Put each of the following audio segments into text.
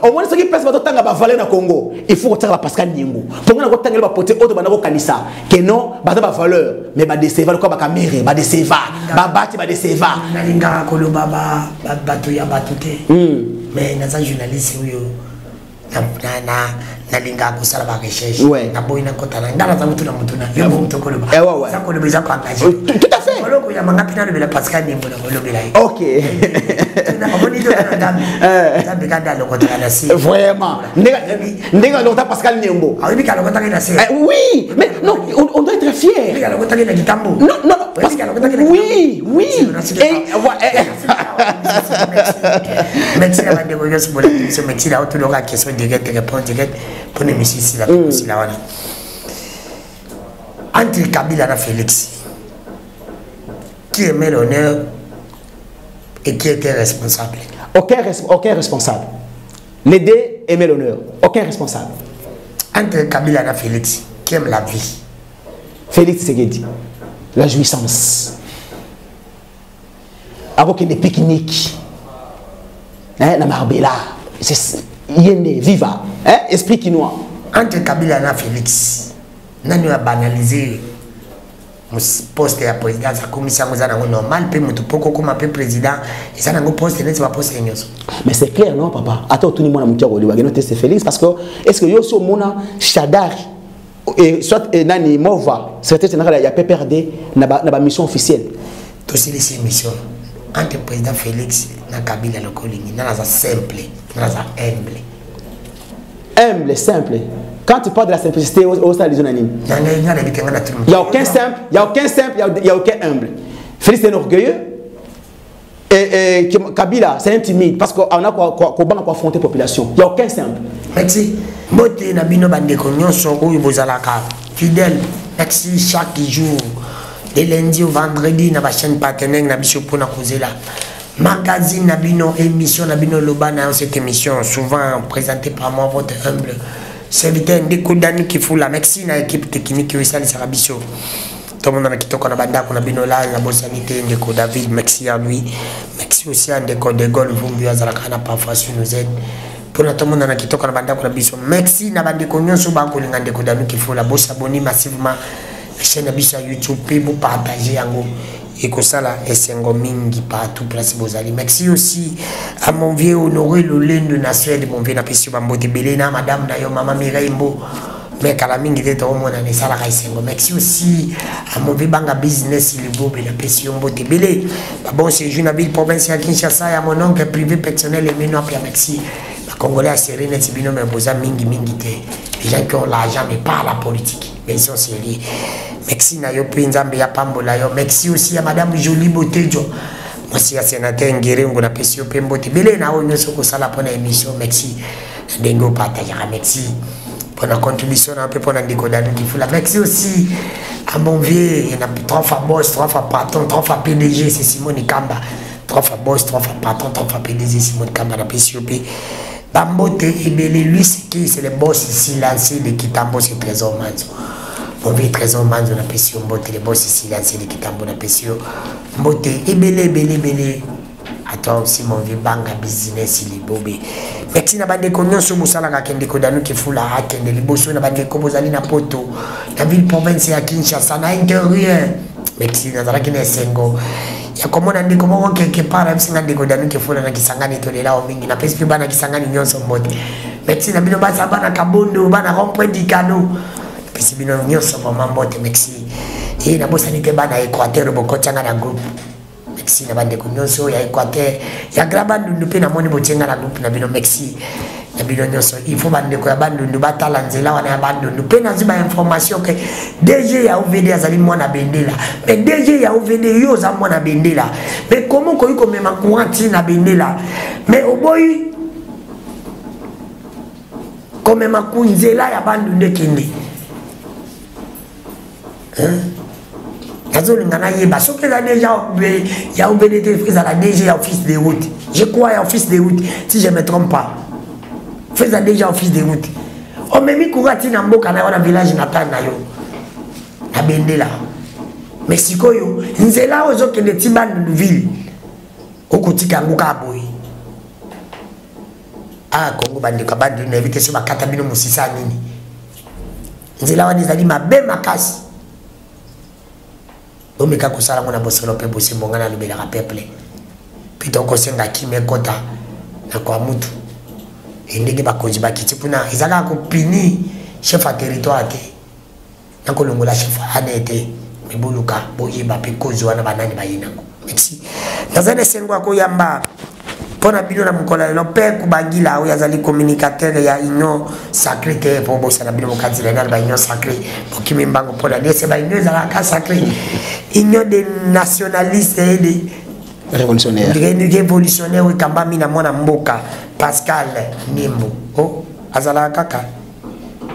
au moins ce qui place bato tanga ba valeur na Congo il faut que la Pascal Nyembo pour nga ko tanga ba poté auto banako kanisa que non bato ba valeur mais ba déceva ko ba caméré ba déceva ba bati ba déceva na linga ko lo baba bato ya batute mais na za journaliste yo na linga ko sala ba recherche na boina ko tana ngala za mutuna yo mtu ko lo ba ça ko lo bisa ko engagé tout à fait ko ya manga pina le Pascal Nyembo na lo bila OK vraiment ndega lota Pascal Nyembo oui mais non on doit être fier non non oui oui merci la bande de ce boulot ce merci la autre la question direct réponse direct pour nous ici la aussi là entre Kabila et Félix qui aimait l'honneur et qui était responsable? Aucun responsable. Les deux aimaient l'honneur. Aucun responsable. Entre Kabila et Félix, qui aime la vie? Félix Tshisekedi, la jouissance. Avec des pique-niques. La Marbella. Yende, viva. Esprit quinois. Entre Kabila et Félix, nous avons banalisé le poste de président, la commission normal, puis le président, et ça n'a pas poste, mais c'est clair, non, papa? Attends, tout le monde a c'est Félix, parce que est-ce que Yosso Mona, Chadari, soit Nani Mova, secrétaire général, il y a PPRD, n'a pas mission officielle. Tous ces missions, entre le président Félix et Kabila, le Colini, n'a pas simple, n'a pas humble. Humble, simple. Quand tu parles de la simplicité au sein des unanimes, il n'y a aucun simple, il n'y a aucun simple, il n'y a aucun humble. Félix est orgueilleux et Kabila c'est intimide parce qu'on a quoi affronter la population. Il n'y a aucun simple. Merci. Moté Nabino Bandekonyon sont où vous allez fidèle. Merci chaque jour. De lundi au vendredi, na chaîne partenaire Nabisho pour na causer là. Magazine Nabino, émission Nabino Lobana, cette émission souvent présentée par moi, votre humble serviteur Ndekodanu qui fout la merci na équipe technique qui est à Rabisho. Tout le monde a quitté la bande qu'on a binola la bonne sanité Ndeko David, merci à lui. Merci aussi à Ndeko de Gaulle, vous me dites à parfois sur nous aide. Pour tout le monde a quitté la bande qu'on a biso. Merci na bande qu'on a sur banco les Ndekodanu qui fout la bosse abonner massivement la chaîne Abisha YouTube pour partager en gros. Et que ça là, et c'est un mingi partout place Bozali. Merci aussi à mon vieux Honoré Lolène de Nasuel, mon vieux Napesio Bambote Belena, madame Nayo, maman Mireimbo, mais à la mingi était au monde en Essala Raisengo. Merci aussi à mon vieux Banga Business, il est beau, Napesio Mbote Belé. Bon, c'est Junaville, province à Kinshasa, à mon oncle privé personnel et maintenant, merci. La Congolais à Sérénée, c'est bien, mais Boza Mingi Mingi, les gens qui ont l'argent, mais pas la politique. Mais ils sont sérieux. Merci na yo pinzambe ya pambola yo. Merci aussi à madame Jolie Botejo. Merci à sénateur Ngerengo na pesio pembote. Belé na onyo soko sala pour la émission. Merci. Dengo partageara. Merci pour la contribution un peu pour la Ndekodanu qui fout la. Merci aussi à mon vieux, il y a 3 fois boss, 3 fois patron, 3 fois PDG, c'est Simone Kamba. 3 fois boss, 3 fois patron, 3 fois PDG, Simone Kamba na pesio p. Bambote et Belé, lui c'est le boss ici lancé de Kitambo, c'est Trésor Manzo. On vit Trésor Manzo na pesio Mbote, le boss ici lancé de Kitambo na pesio Mbote et Belé. Attends aussi mon vieux Banga Business il est bobé. Merci na bande konyo so musala ka Ndekodanu qui fout la hakende liboso na bande ko bozali na poto la ville province ya Kinshasa na intérieur. Merci na zala kine sengo ya komona ndiko mo quelque part même singa Ndekodanu qui fout na Kisangani to lela o mingi na pesi bana Kisangani nyonso Mbote. Merci na bino basa bana Kabondo bana rond-point d'Ikano. Pesi bino nyonso vraiment Mbote merci. Et na bosa nite bana Équateur boko tanga na groupe. Merci na bande kunyonso ya Équateur ya Grabandundu pe na moni botenga na groupe na bino merci na bino nyonso il faut bande ko ya Bandundu batala nzela wana ya Bandundu pe na ziba information que DG ya OVD azali mwana bendela mais DG ya OVD yo za mwana bendela mais comment ko yuko mema kuanti na bendela mais oboyi comme mema kunzela ya Bandundu kende Sauf que déjà, il y a un déjà office de route. Je crois qu'il y a office de route, si je ne me trompe pas. Faisant déjà office de route. On m'a mis Kourati dans le village natal. Na Bendela. Mais si vous avez là aux autres petits bandes de ville, au côté de Kangoka Boy. ah Congo bandeko bandi na éviter sur bakata bino musisa nini nzela wani zali mabe makasi omeka kusala ngona boselo pe bosimbonga na lubela ka peuple pito ko senga kime kota na kwa mutu ndenge bakonzi bakiti puna ezaka ko pini chef a territoire te na kolongola chef anete mebuluka boyeba pe kozo wana banani bayinango merci nazane sengwa ko yamba pona bino na mukola lo pe kubangila o yazali communicateur ya union sacré te po bosa na bino mokazila na ba union sacré bokimi mbango pona nese ba union za ka sacré union des nationalistes et des révolutionnaires kamba mina mwana mboka Pascal Nimbo oh azala kaka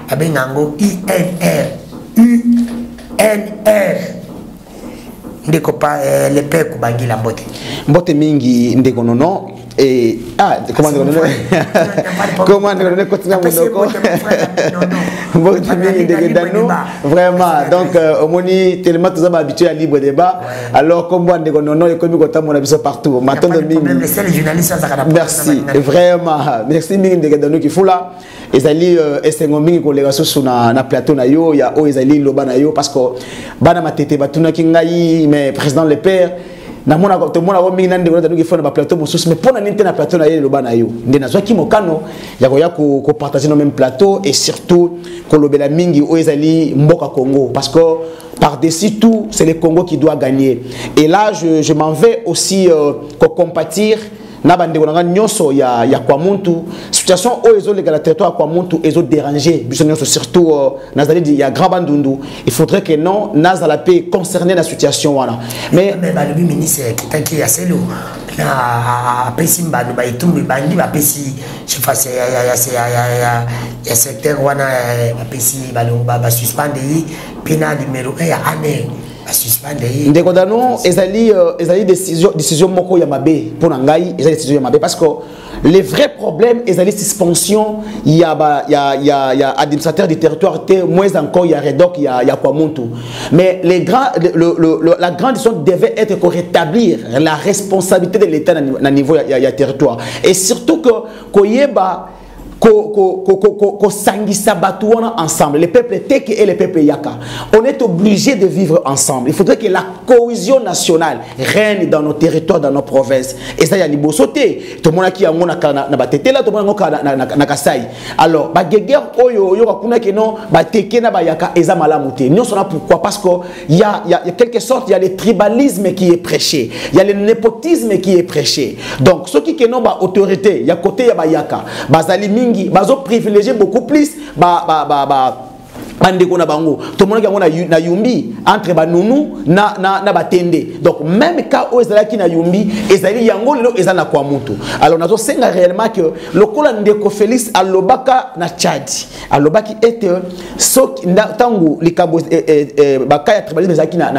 abengango INR ndeko pa le pe kubangila mbote mingi ndeko nono et comment dire comment dire continue mbote mingi ndeko dano vraiment donc omoni tellement tous habitués à libre débat alors comme moi ndeko nono et comme kota mon abiso partout maintenant merci vraiment merci mingi ndeko dano qui fou là ezali esengo mingi kolega susu na plateau na yo ya o ezali loba na yo parce que bana matete batuna kingai mais président le père na mona to mona ko mingi nande ko tanuki fona ba plateau mosusu mais pona ninte na plateau na ye loba na yo ndena zwaki mokano ya ko partager no même plateau et surtout ko lobela mingi o ezali mboka Congo parce que par-dessus tout c'est le Congo qui doit gagner et là je m'en vais aussi ko compatir na bande ko nga nyonso ya kwa muntu situation o ezo le territoire kwa muntu ezo déranger biso nyonso surtout nazali di ya grand bandundu il faudrait que non nazala paix concerné la situation wana mais balobi ministre kitaki ya selo na pesi mbanu ba itumbi bandi ba pesi chefase ya secteur wana ba pesi balomba ba suspendre pena numéro 1 ya année ndeko dano ezali décision moko ya mabe pour ngai ezali décision ya mabe parce que les vrais problèmes ezali suspension ya administrateur du territoire te moins encore ya redoc ya kwa muntu mais la grande décision devait être pour rétablir la responsabilité de l'État na niveau ya territoire et surtout que koyeba ko sangisa batuana ensemble les peuples teke et les peuples yaka on est obligé de vivre ensemble il faudrait que la cohésion nationale règne dans nos territoires dans nos provinces et ça y a libosoté to mona ki yango na batete là to mona ngoka na kasai alors ba guerre oyo yo kuna ke non ba teke na ba yaka eza malamu te non sona pourquoi parce que il y a quelque sorte il y a le tribalisme qui est prêché il y a le népotisme qui est prêché donc ceux qui ke non ba autorité il y a côté ya ba yaka bazali bazo privilégier beaucoup plus bandeko na bango to mona yango na yumbi entre banunu na batende donc même cas où ezalaki na yumbi ezali yango lelo ezana kwa mutu alors nazo senga réellement que lokola ndeko Félix alobaka na Tchad alobaki était sok tangu likabo bakaya tribalisme ezaki na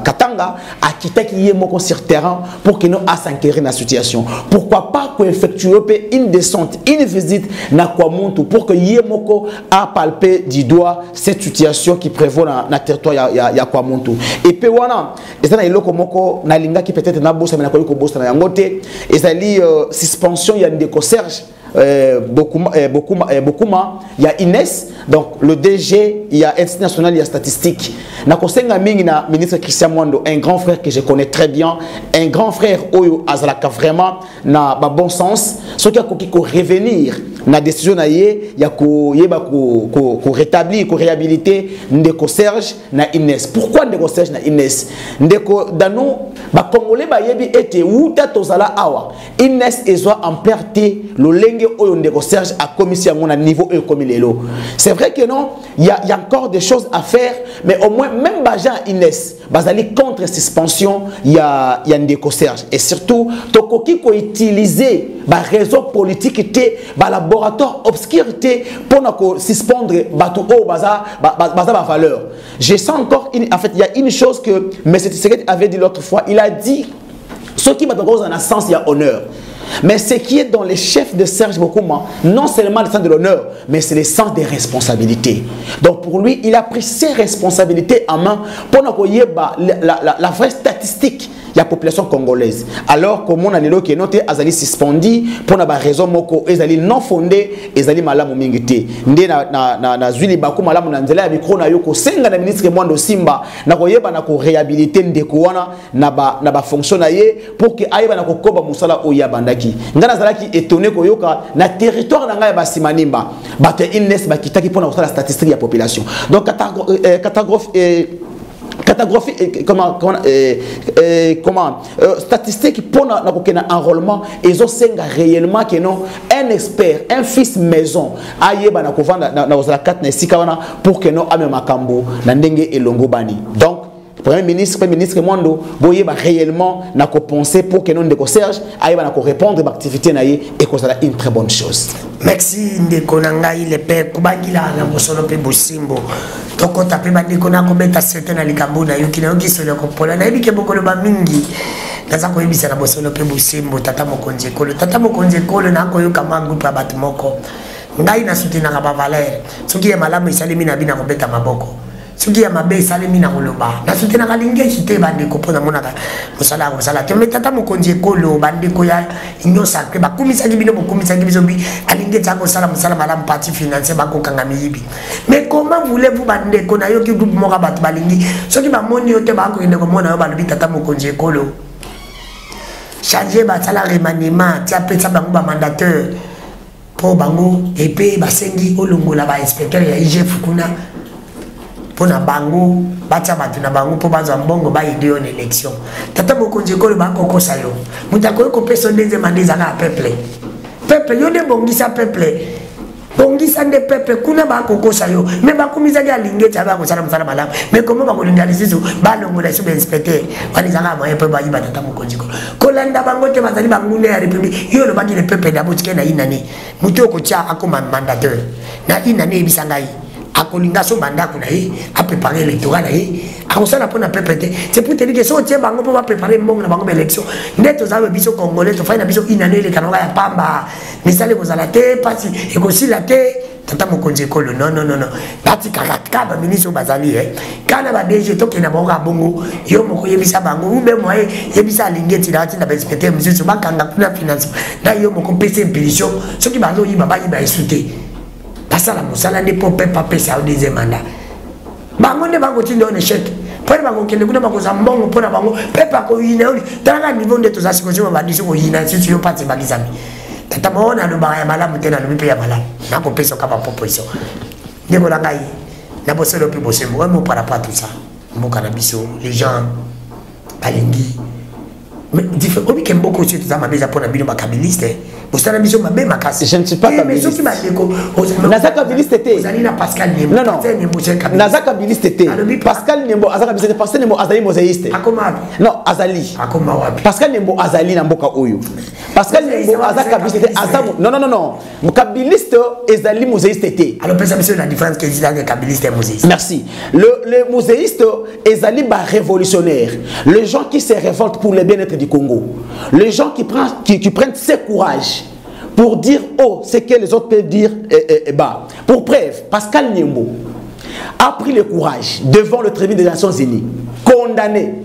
Katanga akitaki ye moko sur terrain pour que nous à s'enquérir na situation pourquoi pas ko effectuer une descente une visite na kwa mutu pour que ye moko a palpé du doigt cette situation qui prévaut dans le territoire ya kwa muntu et puis wana ezana iloko moko na linga qui peut-être na bossa mais na ko bossa na yangote ezali suspension ya ndeko Serge beaucoup il y a Inès donc le DG il y a Institut national il y a statistique na kosenga mingi na ministre Christian Mwando un grand frère que je connais très bien un grand frère oyo azalaka vraiment na ba bon sens ce qui a ko revenir na décision na ye ya ko yeba ko rétablir ko réhabiliter ndeko Serge na Inès pourquoi ndeko Serge na Inès ndeko dano ba congolais ba yebi ete wuta tozala awa Inès ezwa en perte le lenge oyo ndeko Serge a commis à mon niveau ekomilelo c'est vrai que non il y a encore des choses à faire mais au moins même bajan Inès bazali contre suspension il y a ndeko Serge et surtout tokoki ko utiliser ba réseau politique té ba laboratoire obscurité pour na ko suspendre batu o baza ba valeur je sens encore en fait il y a une chose que M. Tshisekedi avait dit l'autre fois il a dit ce qui va dans un sens il y a honneur. Mais ce qui est dans les chefs de Serge Bokouma, non seulement le sens de l'honneur, mais c'est le sens des responsabilités. Donc pour lui, il a pris ses responsabilités en main pour la vraie statistique. Il la population congolaise. Alors comme on a les qui noté azali suspendu pour na ba raison moko ezali non fondé ezali malamu mingité ndé na zwili baku malamu na nzela ya micro na yoko senga na ministre Mwando Simba na koyeba na ko réhabiliter ndeko wana na ba fonctionnaire pour que ayeba na ko koba musala oya bandaki ngana zalaki étonné ko yoka na territoire na ngai ba simanimba bato ines ba kitaki pour na la statistique de la population. Donc statistique pour na enrôlement ils ont senga réellement que non un expert un fils maison ayeba na kovanda na ozala 4 na sikawana pour que non ame makambo na ndenge elongo bani. Donc Premier ministre Mwando boyeba réellement na ko penser pour que non de Serge ayeba na ko répondre l'activité na ye et que ça une très bonne chose. Merci ndeko nangai le père kubangila na bosolo pe bosimbo toko tape bandeko na ko beta sete na likambo na yoki na yoki solo ko pola na yebike bokolo ba mingi naza ko yebisa na bosolo pe bosimbo tata mokonje kolo na ko yoka mangu pa bat moko ngai na soutenir ba valeur soki ya malamu isalemi na bina ko beta maboko soki ya mabe salemi na koloba na soutenir ka lingeshi te bandeko pona monaka musala te metata mokonje kolo bandeko ya inyo sacré ba kumisa bino bokumisa biso bi alinge tsa ko sala musala malamu parti financier ba ko kanga miyibi. Mais comment voulez-vous bandeko na yo ki groupe moka bat balingi soki ba moni yo te ba ko ndeko mona yo ba lobi tata mokonje kolo changer ba sala remaniement ti apesa bango ba mandateur pour bango et puis ba sengi olongola ba inspecteur ya IGF kuna pona bango batia batu na bango po bazwa mbongo ba idée en élection tata mokonje kolo ba kokosa yo mutako ko peso deuxième année za ka peuple yo de bongisa peuple bongisa de peuple kuna ba kokosa yo mais ba kumisa ga lingeta ba ko sala mfana malamu mais comment ba ko lingaliza zo ba longo na sub inspecteur bani za ka moyen pe ba yiba tata mokonje kolo kolanda bango te bazali bangune ya république yo lo ba le peuple d'abord na inani muto ko tia akoma mandateur na inani bisangai akolinga so bandako na ye a préparer l'électorat na ye akosala pona pepete c'est pour te dire que so tie bango pour préparer mbongo na bango élection neto za biso congolais to faina biso inane le kanonga ya pamba misale kozala te pasi ekosila te tata mokonje kolo non bati kakaka ba ministre bazali kana ba DG to kena bango bongo yo moko yebisa bango ube moye yebisa lingeti na tina ba inspecteur mzizo bakanga kuna finance na yo moko pese impulsion soki bazo yiba ba yiba esute pasala musala ne pour pas passer au deuxième mandat bango ne bango tindo on échec pour bango kende kuna bango za mbongo pour bango pepa ko yina oli tanga niveau de toza sikozo ba diso ko yina si yo pati bagizami tata mona lo ba ya malamu tena lo ya malamu na ko peso kama proposition ndeko la ngai na boselo pe bosembo mo para pas tout ça mo kana biso les gens balingi mais différent obi kemboko ci tuzama beza pona bino bakabiliste bosana biso mabe makasi je ne suis pas kabiliste nazaka kabiliste te ozalina Pascal Nembo non nazaka kabiliste te Pascal Nembo azaka kabiliste Pascal Nembo azali mosaïste akoma non azali akoma wapi Pascal Nembo azali na mboka oyo Pascal Nembo azaka kabiliste te azamu non kabiliste ezali mosaïste te alors pesa biso la différence que dit avec kabiliste et mosaïste merci le mosaïste ezali ba révolutionnaire les gens qui se révoltent pour le bien-être du Congo les gens qui prennent ce courage pour dire oh ce que les autres peuvent dire pour preuve Pascal Nembo a pris le courage devant le tribunal des Nations Unies condamné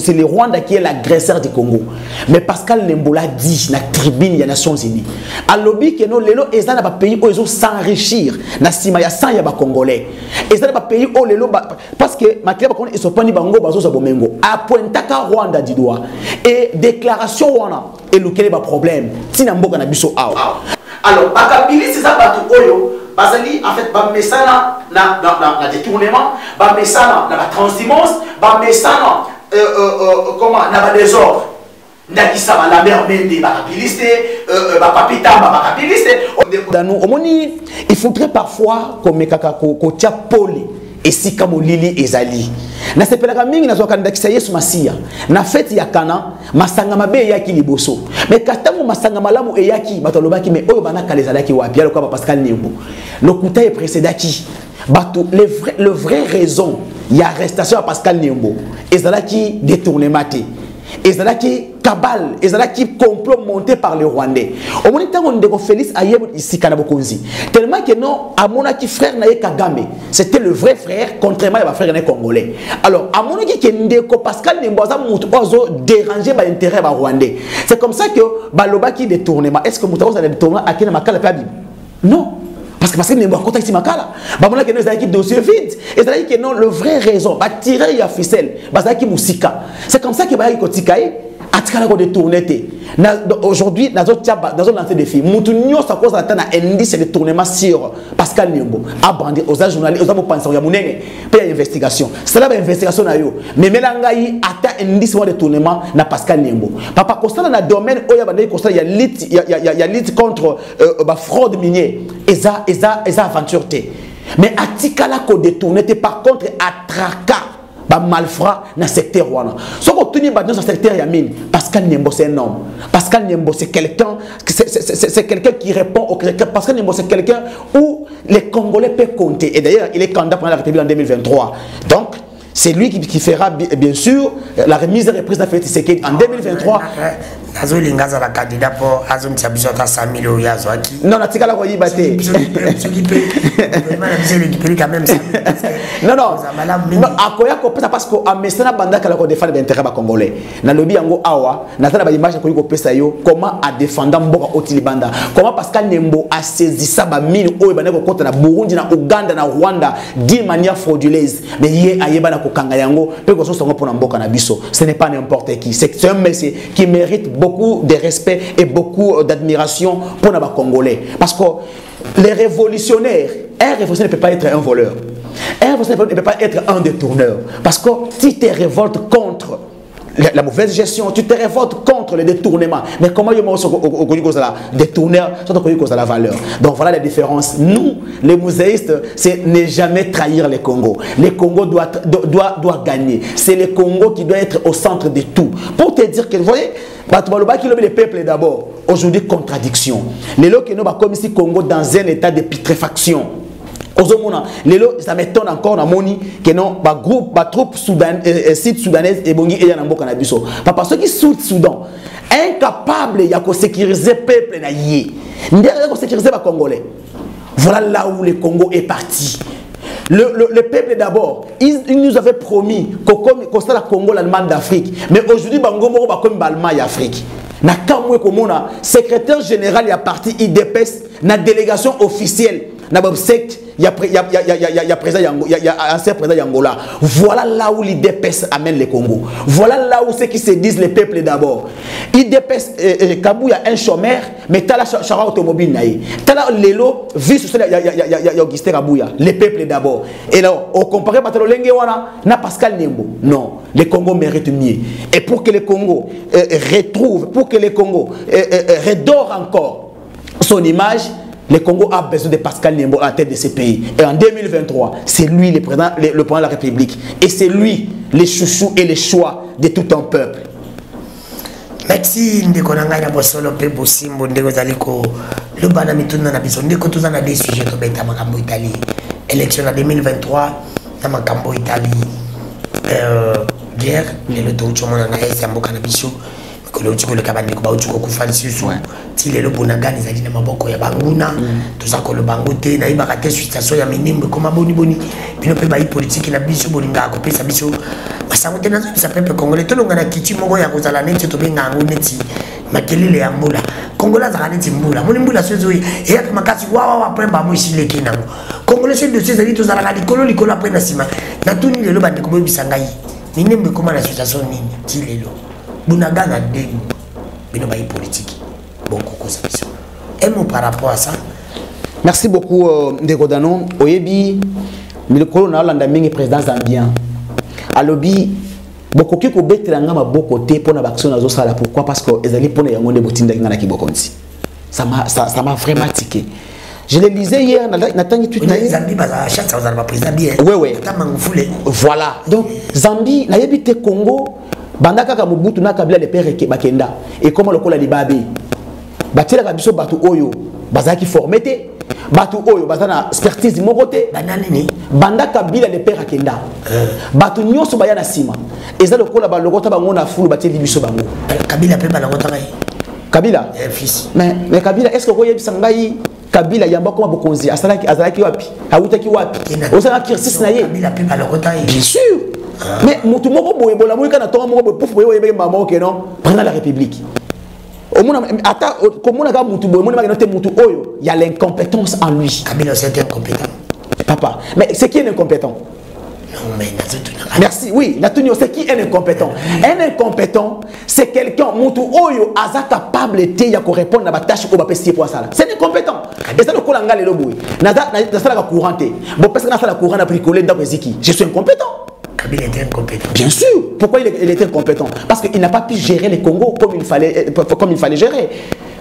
c'est le Rwanda qui est l'agresseur du Congo mais Pascal Nembo l'a dit dans la tribune des Nations Unies à lobby que non lelo ezana ba pays où ils ont s'enrichir na sima ya sang ya ba congolais ezana ba pays où lelo parce que makeba ko ils sont pas ni bango bazo za bomengo a pointaka Rwanda du doigt et déclaration wana et le ba problème tina mboka na biso awa alors bakabili ça batu oyo bazali en fait ba mesana na détournement ba mesana na transhumance ba mesana comment na ba désordre ndakisa ba la mer mende ba capiliste ba papita ba capiliste dans nous omoni il faudrait parfois comme kaka ko tia poli esika molili ezali na sepelaka mingi na zoka ndakisa Yesu Masia na fête ya Kana masanga mabe yaki liboso mais katamu masanga malamu eyaki batolobaki mais oyo banaka lezalaki wapi alors quoi Pascal Nembo le coup est précédaki bato le vrai raison il y a arrestation à Pascal Nembo ezalaki détournement té ezalaki cabale, ezalaki complot monté par les Rwandais. Au moment où on dit Félix Ayeb ici Kanabokonzi, tellement que non, à mon qui frère Naye Kagame, c'était le vrai frère, contrairement à frère Naye Congolais. Alors, à mon qui Ndeko Pascal Nemboza Moutouazo déranger l'intérêt des Rwandais. C'est comme ça que Baloba qui détournement. Est-ce que Moutouazo a détournement à qui n'a pas la Bible? Non. Parce que Nembo a contacté Makala. Bamona que nous avons dossier vide. Et c'est-à-dire que non, le vrai raison, bah tirer la ficelle, bah ça qui musika. C'est comme ça que bah il kotikaye, atikala ko détourner. Aujourd'hui, dans un lancé défi, Moutounio ça cause d'attendre un indice de détournement sur Pascal Nembo. A bandi aux journalistes, aux abo penseurs, il y a mounene, puis il y a investigation. C'est là l'investigation na yo. Mais melangaï atteint un indice de détournement na Pascal Nembo. Papa constat dans le domaine où il y a bandé constat, il y a lutte contre fraude minière. Eza aventure té. Mais atikala ko détourner par contre atraka ba malfrat dans secteur wana. Ce qu'on tenu dans ce secteur yamine, Pascal Nembo c'est un homme. Pascal Nembo c'est quelqu'un qui répond au Pascal Nembo c'est quelqu'un où les Congolais peuvent compter. Et d'ailleurs, il est candidat pour la République en 2023. Donc c'est lui qui fera bien sûr la remise et reprise de Félix Tshisekedi en 2023. Azo lingaza la candidat pour Azo Mtiabiso ta 100 000 yazo aki. Non, na tika la ko yibate. Non non. Akoya ko pesa parce que amesana banda kala ko défendre l'intérêt ba congolais. Na lobi yango awa, na tala ba image ko ko pesa yo comment a défendre mboka otili banda. Comment Pascal Nembo a saisi ça ba mine oyo bana ko kota na Burundi na Uganda na Rwanda d'une manière frauduleuse. Mais yé ayeba na ko kanga yango pe ko so songo pour na mboka na biso. Ce n'est pas n'importe qui. C'est un monsieur qui mérite beaucoup de respect et beaucoup d'admiration pour les Congolais. Parce que les révolutionnaires, un révolutionnaire ne peut pas être un voleur. Un révolutionnaire ne peut pas être un détourneur. Parce que si tu te révoltes contre la mauvaise gestion, tu te révoltes contre le détournement. Mais comment il y a détourneur, c'est la valeur. Donc voilà la différence. Nous, les muséistes, c'est ne jamais trahir les Congos. Les Congos doivent gagner. C'est le Congo qui doit être au centre de tout. Pour te dire que, vous voyez, les peuples d'abord. Aujourd'hui, contradiction. Les lots qui nous comme ici Congo dans un état de putréfaction. Les lots, ça m'étonne encore dans moni que non, groupe, troupe sud-soudanaise et bongi et yanambo canabiso. Parce que Sud Soudan incapable de sécuriser le peuple na yé. De sécuriser les Congolais. Voilà là où le Congo est parti. Le peuple d'abord, il nous avait promis qu'on soit le Congo l'Allemagne d'Afrique. Mais aujourd'hui, Bango Moro va comme l'Allemagne d'Afrique. Na kamwe komona secrétaire général ya parti IDPS na délégation officielle na bobsect il y a président ancien président Yangola. Voilà là où l'IDPS amène le Congo. Voilà là où ceux qui se disent les peuples d'abord. IDPS Kabou, il y a un chômeur, mais t'as la chara automobile naïe. T'as la lélo, vie sur il y a Augustin Kabouya, les peuples d'abord. Et là, au comparé à Batalo Lengewana, na Pascal Nembo. Non, le Congo mérite mieux. Et pour que le Congo retrouve, pour que le Congo redore encore son image, le Congo a besoin de Pascal Nembo à la tête de ce pays. Et en 2023, c'est lui le président de la République. Et c'est lui les chouchous et les choix de tout un peuple. Merci ndeko na ngai na bosolo pe bosimbo ndeko zaliko le bana mituna na biso ndeko tozana des sujets to beta makambo Italie élection en 2023 na makambo Italie guerre le to chomona na esa mboka na biso ko le chiko le kabande ko ba uchiko kufanisi su ti le bonagani zali na maboko ya banguna tozako le bangote na ibaka te situation ya minimbe koma boni bino pe ba politique na biso bolinga ko pesa biso masango te nazo bisa pepe congolais to longa na kichi moko ya kozala neti to benga ngo neti makelele ya mbula congolais za neti mbula moni mbula sozo e ya makasi wa premba mo isile kinango congolais se dossier zali to zala na likolo après na sima na tuni lelo bande ko bebisa ngai minimbe koma na situation nini ti lelo bunagana dengu bino ba politique beaucoup cause biso et mon par rapport à ça. Merci beaucoup Ndeko Danon oyebi milokolo na landa mingi président zambien alobi beaucoup ki ko betela nga maboko te pona baction nazo sala. Pourquoi? Parce que ezali pona yango nde botinda nga na kibokonzi. Ça m'a vraiment tiqué. Je le lisais hier na tangi tweet na Zambie baza chaque ça va président bien. Ouais. Voilà. Donc Zambie na yebi te Congo bandaka ka Mobutu na Kabila le père ke bakenda et comment lokola libabe batela ka biso batu oyo bazaki formé te Batu oyo bazana expertise mon côté. Banda Kabila le père akenda. Batu nyonso baya na sima. Eza lokola ba lokota bango na fulu batie biso bango. Kabila pe ba lokota ngai. Kabila fils. Mais Kabila est-ce que koye bisangai Kabila yamba koma bokonzi azalaki wapi? Awutaki wapi? Osala kirsis na ye. Kabila pe ba lokota. Bien sûr. Mais mutu moko boye bola moika na tonga moko pouf boye yebe maman ke non. Prendre la République. Au monde ata comment on a mutu boye monde magno te mutu oyo, il y a l'incompétence en lui. Kabila c'est incompétent. Papa, mais c'est qui est incompétent? Non mais merci, oui, c'est qui est incompétent? Un incompétent, c'est quelqu'un mutu oyo aza capable de ya répondre à la tâche ko ba pesi pour ça. C'est incompétent. Et ça le kolanga le boye. Na ça la couranté. Bon parce que na ça la courant na bricoler dans beziki. Je suis incompétent. Kabila était incompétent. Bien sûr. Pourquoi il était incompétent? Parce qu'il n'a pas pu gérer le Congo comme il fallait gérer.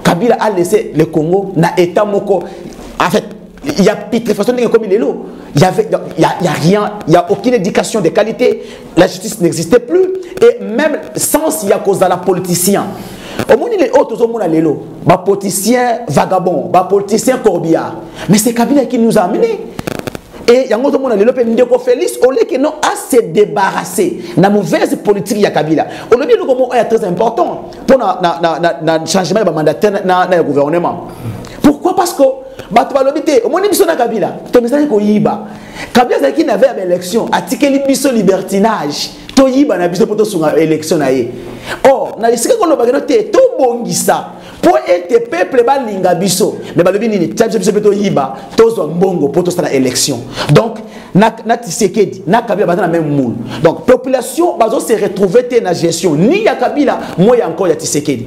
Kabila a laissé le Congo na état moko. En fait, il y a putréfaction comme il est là. Il y a rien, il y a aucune éducation de qualité. La justice n'existait plus. Et même sans il y a cause de la politicien. Au monde il est autres au monde lelo. Ba politicien vagabond, ba politicien corbillard. Mais c'est Kabila qui nous a amenés. Et il y a un autre monde lelo pe ndeko Félix au lieu que non à se débarrasser la mauvaise politique ya Kabila. On le dit le comment est très important pour na changement de mandataire na gouvernement. Pourquoi? Parce que bato balobité au monde biso na Kabila to message ko yiba Kabila c'est qui n'avait à l'élection article biso libertinage to yiba na biso poto sur élection na ye. Or na lisika ko lobageno te to bongisa pour être peuple balinga biso mais balobi nini tsabiso biso poto yiba to zo mbongo poto sala élection. Donc na Tshisekedi na Kabila bazana même moule. Donc population bazo se retrouver te na gestion ni ya Kabila moi ya encore ya Tshisekedi.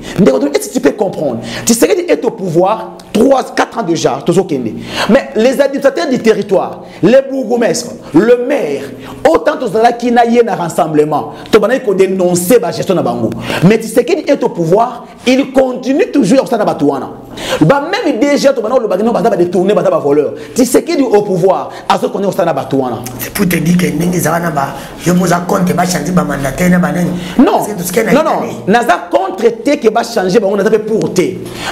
Est-ce que tu peux comprendre? Tshisekedi est au pouvoir 4 ans déjà, mais les administrateurs du territoire, les bourgmestres, le maire, autant de ceux qui n'ont pas rassemblement, ils ont dénoncé la gestion de Bango. Mais Tshisekedi est au pouvoir, il continue toujours à faire ça. Même déjà, il va détourner les voleurs. Tshisekedi au pouvoir, à ce qu'on est au stade de c'est pour te dire que je vous compte que va changer ma mandataire. Non, Naza contre que va changer pour te.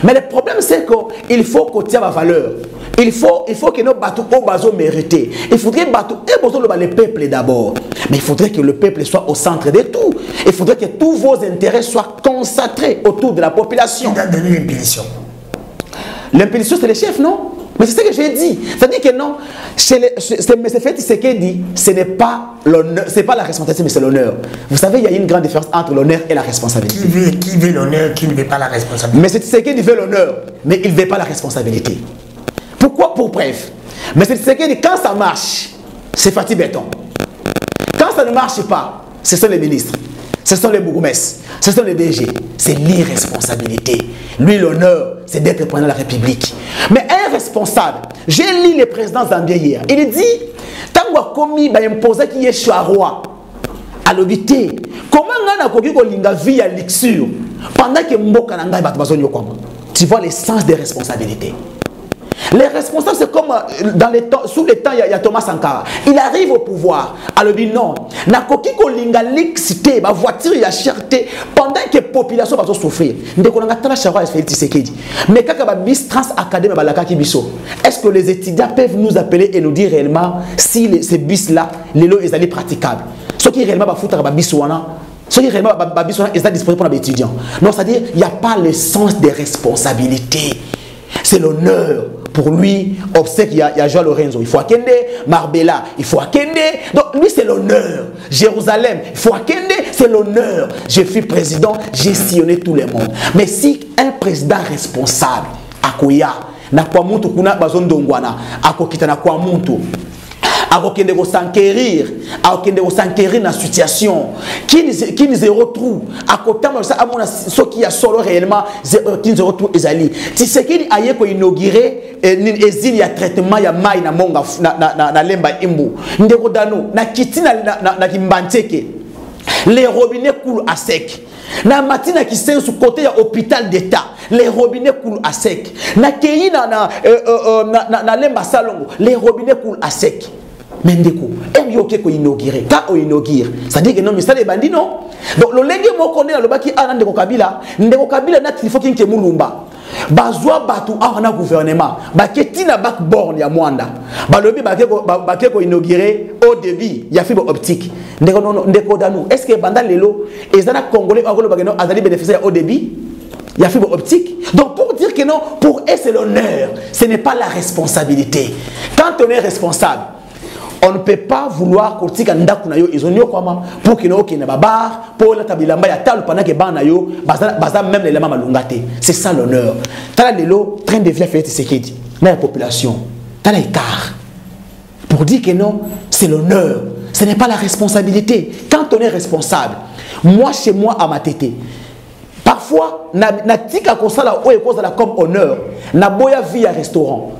Mais le problème c'est qu'il faut qu'on tienne la valeur. Il faut que nos bateaux au bateau mérités. Il faudrait que le peuple d'abord. Mais il faudrait que le peuple soit au centre de tout. Il faudrait que tous vos intérêts soient concentrés autour de la population. Qui t'a donné l'impulsion? L'impulsion c'est le chef, non? Mais c'est ce que j'ai dit. C'est-à-dire que non, M. Tshisekedi, ce n'est pas l'honneur, c'est pas la responsabilité, mais c'est l'honneur. Vous savez, il y a une grande différence entre l'honneur et la responsabilité. Qui veut l'honneur, qui ne veut pas la responsabilité? M. Tshisekedi veut l'honneur, mais il ne veut pas la responsabilité. Pourquoi? Pour bref. M. Tshisekedi, quand ça marche, c'est Fatih Béton. Quand ça ne marche pas, ce sont les ministres. Ce sont les bourgmestres, ce sont les DG. C'est l'irresponsabilité. Lui, l'honneur, c'est d'être président de la République. Mais un responsable, j'ai lu le président Zambia hier. Il dit, tant que commis va imposer qu'il y ait roi à l'obité. Comment on a connu la vie à l'ixure pendant que Mboka n'a pas besoin. Tu vois l'essence des responsabilités. Les responsables, c'est comme dans les temps, sous les temps, il y a Thomas Sankara. Il arrive au pouvoir. Alors il dit non. Na koki ko linga l'excité, ma voiture il y a cherté pendant que la population va souffrir. Ndeko nga tala chara Félix Tshisekedi. Mais quand ba bis trans académie ba la biso. Est-ce que les étudiants peuvent nous appeler et nous dire réellement si ces bus là les lots ils allaient praticables? Ce qui réellement va foutre ba biso wana. Ce qui réellement ba biso wana est disponible pour les étudiants. Non, c'est-à-dire il n'y a pas le sens des responsabilités. C'est l'honneur. Pour lui, obsèque, il y a Joao Lorenzo, il faut Akende, Marbella, il faut Akende. Donc lui, c'est l'honneur. Jérusalem, il faut Akende, c'est l'honneur. Je suis président, j'ai sillonné tout le monde. Mais si un président responsable, Akoya, na kwa muntu kuna bazondongwana, akokita na kwa muntu, akokende ko s'enquérir, akokende ko s'enquérir na situation, qui ne se retrouve, akotama ça amona ce qui a solo réellement, qui ne se retrouve ezali. Tu sais qu'il aille ko inaugurer ezili ya traitement ya mai na monga na lemba imbu. Ndeko dano na kiti na kimbanteke. Les robinets coulent à sec. Na matina qui sent sous côté à hôpital d'état, les robinets coulent à sec. Na kei na lemba salongo, les robinets coulent à sec. Mais ndeko, yoke ko inaugurer, ka o inaugure. Ça dit que non mais ça les bandits non. Donc le lenge mo connaît le baki ana ndeko Kabila na il faut qu'il ke mulumba. bazwa batu a gouvernement baketina backbone ya mwanda balobi bakeko inaugurer au débit ya fibre optique ndeko danu est-ce que pendant lelo ezana congolais akolo bageno azali bénéficier au débit il y a fibre optique. Donc pour dire que non, pour eux c'est l'honneur, ce n'est pas la responsabilité. Quand on est responsable, on ne peut pas vouloir pour que nous ayons babar, pour la tabilamba ya tal pendant que banayo baza même l'élément malungate. C'est ça l'honneur. Tala lelo train de vie fait ce qui dit dans la population. Tala écart. Pour dire que non, c'est l'honneur, ce n'est pas la responsabilité. Quand on est responsable, moi chez moi à ma tête. Parfois, na tika kosala o ekozala comme honneur, na boya vie à restaurant.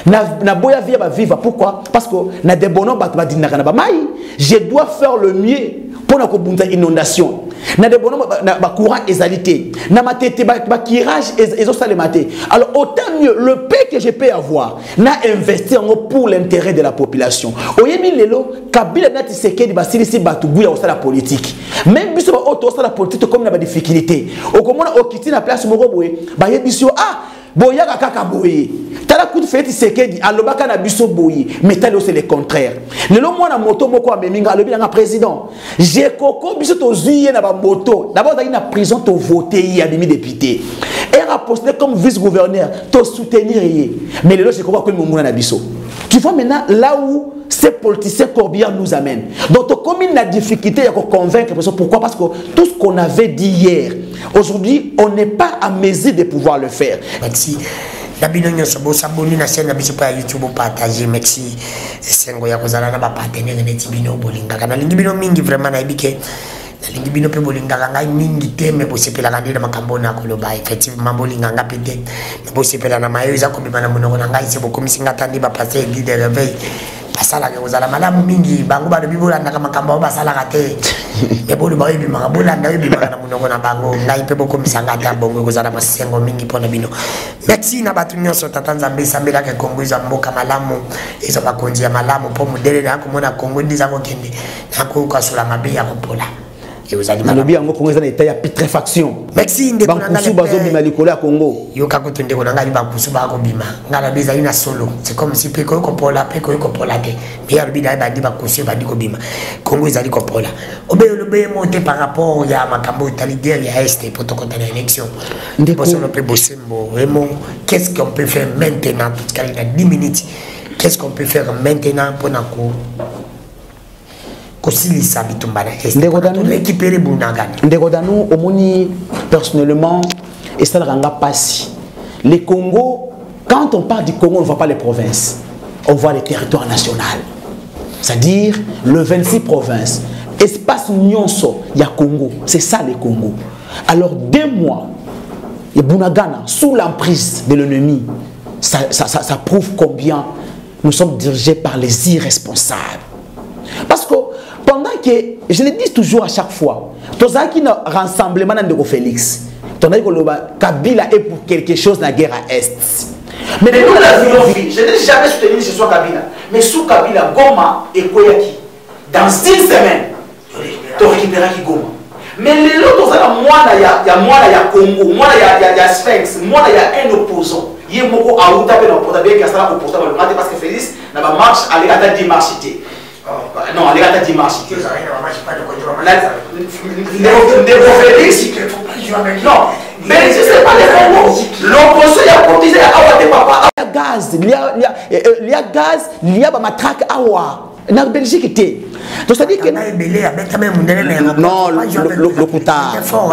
Na boya vie à vivre. Pourquoi? Parce que na des bonhommes ba dinaka na ba mai, je dois faire le mieux pour na kobunza inondation. Na des bonhommes ba courant ezalité. Na matete ba kirage ezo salemate. Alors autant mieux le paix que je peux avoir, na investir pour l'intérêt de la population. Oyemi lelo Kabila na Tshisekedi ba silisi batuguya au la politique. Même biso ba auto la politique comme na ba difficulté. Okomona okiti na place moko boye, ba yebiso boya kaka boye. Tala coup de fait Tshisekedi alobaka na biso boye, mais talo c'est le contraire. Lelo mwana moto moko ameminga alobi na président. J'ai koko biso to zuye na ba moto. D'abord dans la prison to voter ya bimi député. Et rapporté comme vice-gouverneur to soutenir. Mais lelo c'est quoi que mon na biso. Tu vois maintenant là où ces politiciens corbières nous amènent. Donc comme il a difficulté à convaincre pourquoi? Parce que tout ce qu'on avait dit hier, aujourd'hui on n'est pas à mesure de pouvoir le faire. Merci. Nabino nyonso bo saboni na chaîne na biso pa YouTube partager merci sengo ya kozala na ba partenaire neti bino bolinga kana lingi bino mingi vraiment na ibike na lingi bino pe bolinga ngai mingi teme bo sepela ngandira makambo na koloba effectivement bolinga nga pete bo sepela na mayo za komima na monoko na ngai se bo komisinga tandi ba passer guide de réveil basala ke kozala malamu mingi bango ba bibola ndaka makambo basala kate e bolu ba yebi makabola na yebi na monoko na bango ngai pe bo komisanga ta bongo kozala masengo mingi pona bino. Merci na batu nyonso tata Nzambe sambela ke Kongo za mboka malamu ezo bakonzi ya malamu po modele na komona Kongo ndiza ko kende na ko kasula mabe ya kopola et vous allez malobi yango Kongo za na état ya putréfaction. Merci ndeko na ngai bazo bima likolo ya Kongo yo ka ko ndeko na ngai ba kusuba ko bima ngala beza ina solo c'est comme si peko ko pola te mais ya bida ba di ba kusuba di ko bima Kongo ezali ko pola obe monter par rapport ya makambo italien ya est pour to contre l'élection ndeko solo pe bosembo vraiment qu'est-ce qu'on peut faire maintenant parce qu'il y a 10 minutes qu'est-ce qu'on peut faire maintenant pour na ko récupérer Ndegodanu omoni personnellement et ça le ranga passi. Les Congo, quand on parle du Congo, on ne voit pas les provinces, on voit les territoires nationaux. C'est-à-dire le 26 provinces, espace nyonso ya Congo, c'est ça les Congo. Alors 2 mois, et Bunagana sous l'emprise de l'ennemi, ça prouve combien nous sommes dirigés par les irresponsables. Parce que pendant que, je le dis toujours à chaque fois, tous ceux qui ont rassemblement de Félix, tu as dit que Kabila est pour quelque chose dans la guerre à Est. Mais nous, la vie, je n'ai jamais soutenu que ce soit Kabila. Mais sous Kabila, Goma et Koyaki, dans 6 semaines, tu récupéreras qui Goma. Mais les autres, il y a Congo, moi, il y a Sphinx, moi, il y a un opposant. Il y a beaucoup à Outape dans le portable qui a ça au portable parce que Félix n'a pas marche à l'état de dimanche. Non, elle est à dimanche. Non, mais c'est pas les Congo. L'opposition a cotisé à Awa de Papa. Il y a gaz, il y a gaz, il y a matraque à Awa. Dans la Belgique, donc ça dit que non,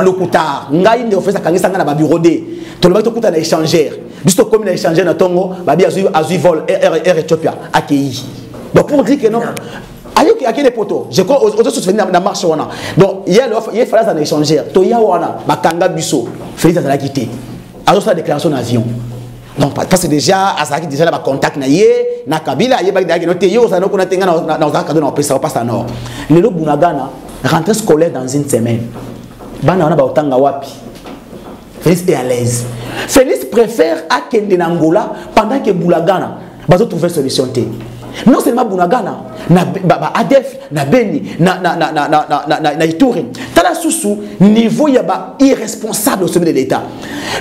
le coutard, ngai ne fait ça quand il s'en a bureau de. Tout le monde coûte un échangeur. Juste comme il a échangé dans Tongo, babi a vol Air Ethiopia accueilli. Donc pour dire que non, il y a des poteaux. Je crois aux autres soutenir dans la marche. Donc il y a un échangeur. Toya wana, Makanga Bisso, Félix a quitté. Alors ça déclaration d'avion. Donc parce que déjà à ça qui déjà la contact na yé na Kabila yé bagdaki no teyo ça no konatenga na zakado na pesa pas nord. Le lo Bunagana rentrée scolaire dans une semaine. Bana wana ba otanga wapi. Félix est à l'aise. Félix préfère akende na Angola pendant que Bunagana va trouver solution té. Non seulement Bunagana, na ADF, na Beni, na Ituri. Tala Soussou, niveau y a irresponsable au sommet de l'État.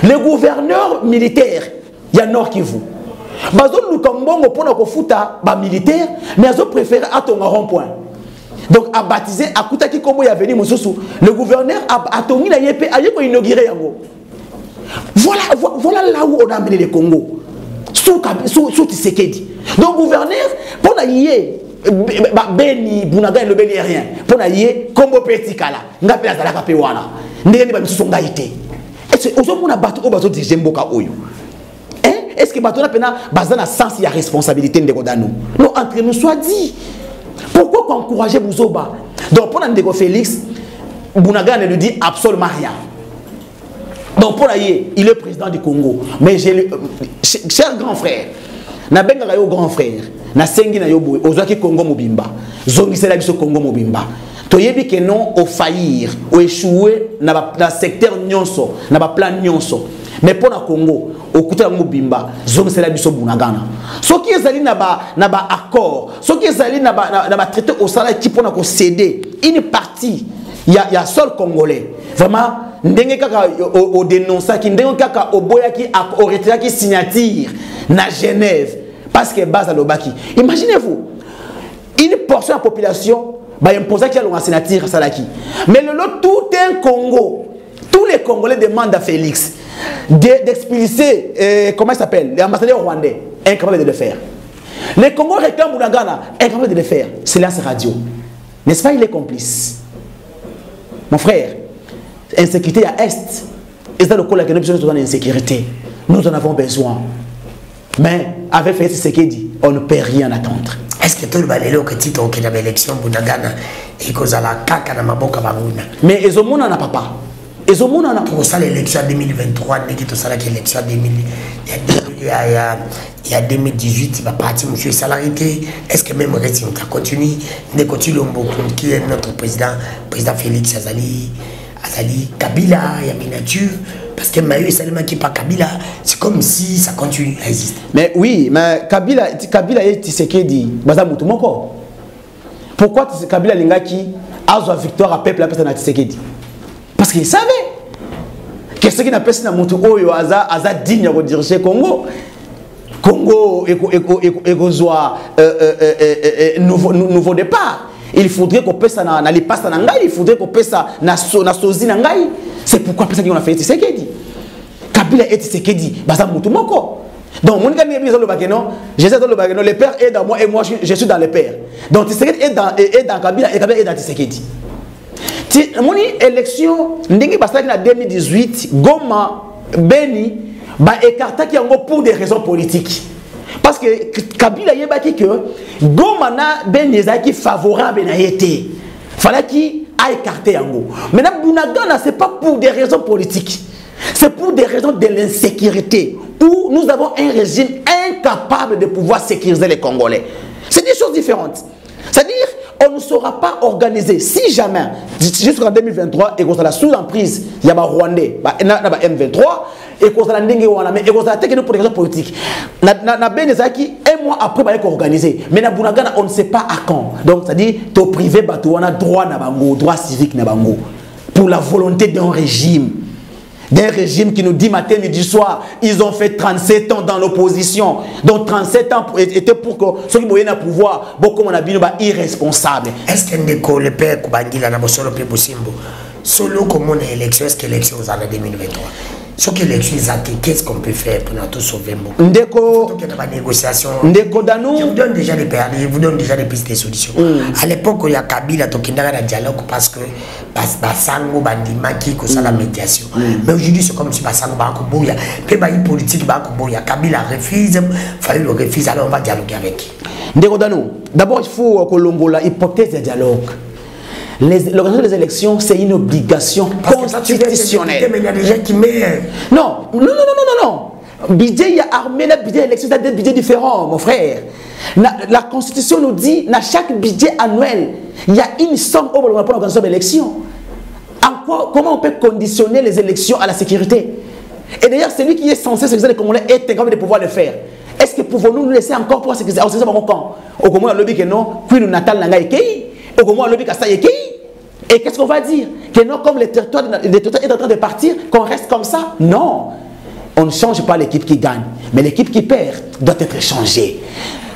Le gouverneur militaire, il y a Nord Kivu. Bazon Lukambongo pour nos futa ba militaire, mais ils ont préféré attendre un rond-point. Donc à baptiser, à Koutaki Kombo y a venu Moussoussou. Le gouverneur a tourné la yépé, a yépé inauguré Yango. Voilà là où on a amené le Congo. Sous Tshisekedi. Donc gouverneur, pour naïe, Beni, Bunaga le Beni rien. Pour naïe, Congo Petit Kala, Ngapé Azalaka Pewana. Ndeni ba misusu ngaité. Est-ce que on a battu au bateau de Jemboka Oyo? Est-ce que bateau na pena bazana sens il y a responsabilité de Godano? Non, entre nous soit dit. Pourquoi encourager Bouzoba? Donc pour Ndeko Félix, Bunaga ne lui dit absolument rien. Donc pour l'aïe, il est président du Congo. Mais cher grand frère, na benga yo grand frère, na sengi na yo boy, ozaki Congo mobimba. Zongi c'est la biso Congo mobimba. Toyebi que non au faillir, au échouer na secteur nyonso, na ba plan nyonso. Mais pour la Congo, au côté de mobimba, zongi c'est la biso Bunagana. Ce qui est allé na ba accord, ce qui est allé na ba traité au salaire qui pour na ko céder une partie, il y a seul Congolais. Vraiment ndenge kaka au dénoncer ki ndenge kaka au boyaki au retiraki signature na Genève parce que base à l'obaki. Imaginez-vous une portion de la population va imposer qu'il y a une signature salaki. Mais le lot tout un Congo, tous les Congolais demandent à Félix d'expulser comment il s'appelle l'ambassadeur rwandais, incapable de le faire. Les Congolais réclament Bunagana, incapable de le faire. Silence radio. N'est-ce pas, il est complice. Mon frère, insécurité à Est. Et c'est le cas que nous avons une insécurité. Nous en avons besoin. Mais avec Félix Tshisekedi, on ne peut rien attendre. Est-ce que tout le balelo que tu as une élection Bunagana et que ça la caca dans ma boca baguna? Mais ils ont mon en a papa. Ils ont mon en a. Pour ça l'élection 2023, n'est que ça l'élection 2000. Il y a 2018, il va partir monsieur salarié. Est-ce que même reste on continue? Ne continue qui est notre président Félix Azali Kabila, il y a miniature. Parce que Maïe seulement qui pas Kabila, c'est comme si ça continue à exister. Mais oui, mais Kabila est Tshisekedi, baza mutu moko. Pourquoi Kabila lingaki a la victoire à peuple la personne à Tshisekedi? Parce qu'il savait que ce qui n'a pas na mutu oyo aza digne de diriger Congo. Congo égozoa nouveau départ. Il faudrait qu'on passe na lipasse na ngai, il faudrait qu'on passe na sozi na ngai. C'est pourquoi on a fait Tshisekedi. Kabila et Tshisekedi, baza mutu moko. Donc mon gars n'est pas le bagano, Jésus dans le bagano, le père est dans moi et moi je suis dans le père. Donc Tshisekedi est dans Kabila et Kabila est dans Tshisekedi. Mon élection ndenge basaki na 2018, Goma Beni ba écarta qui yango pour des raisons politiques. Parce que Kabila yebaki que Goma na Beni ezaki favorable na été. Fallait qu'il a écarté yango. Maintenant Bunagana c'est pas pour des raisons politiques. C'est pour des raisons de l'insécurité où nous avons un régime incapable de pouvoir sécuriser les Congolais. C'est des choses différentes. C'est-à-dire on ne saura pas organiser si jamais jusqu'en 2023 et qu'on sera sous emprise il y a Rwandais M23 et qu'on sera ndenge wana mais et qu'on sera technique pour des raisons politiques na Benezaki un mois après ba organiser mais na Bunagana on ne sait pas à quand. Donc c'est-à-dire to privé bato wana droit na bango droit civique na bango pour la volonté d'un régime qui nous dit matin, midi, soir, ils ont fait 37 ans dans l'opposition. Donc 37 ans étaient pour que ceux qui voyaient le pouvoir, beaucoup on a bien irresponsable. Est-ce que le père Kubangila n'a pas solo pe bosimbo solo comme on a élection, est-ce que l'élection aux années 2023? Ce que l'élection qu'est-ce qu'on peut faire pour nous sauver beaucoup? Ndeko négociation. Ndeko Danou. Je vous donne déjà des perles, je vous donne déjà des pistes de solutions. À l'époque il y a Kabila tokindaka na dialogue parce que basango bandima qui que ça la médiation. Mais aujourd'hui c'est comme si basango ba ko boya, pe ba politique ba ko boya. Kabila refuse, fallait le refuse alors on va dialoguer avec. Ndeko Danou. D'abord il faut que l'ongola hypothèse de dialogue. L'organisation des élections, c'est une obligation constitutionnelle. Mais il y a des gens qui meurent. Non. Budget, il y a armé, le budget d'élection, c'est des budgets différents, mon frère. La Constitution nous dit, dans chaque budget annuel, il y a une somme pour l'organisation de l'élection. Comment on peut conditionner les élections à la sécurité? Et d'ailleurs, celui qui est censé sécuriser les Congolais est incapable de pouvoir le faire. Est-ce que pouvons-nous nous laisser encore pour sécuriser au camp? Au Congo, lobby que non, puis le Natal n'a ekei. Au Congo, lobby que ça ekei. Et qu'est-ce qu'on va dire? Que non, comme le territoire est en train de partir, qu'on reste comme ça? Non. On ne change pas l'équipe qui gagne, mais l'équipe qui perd doit être changée.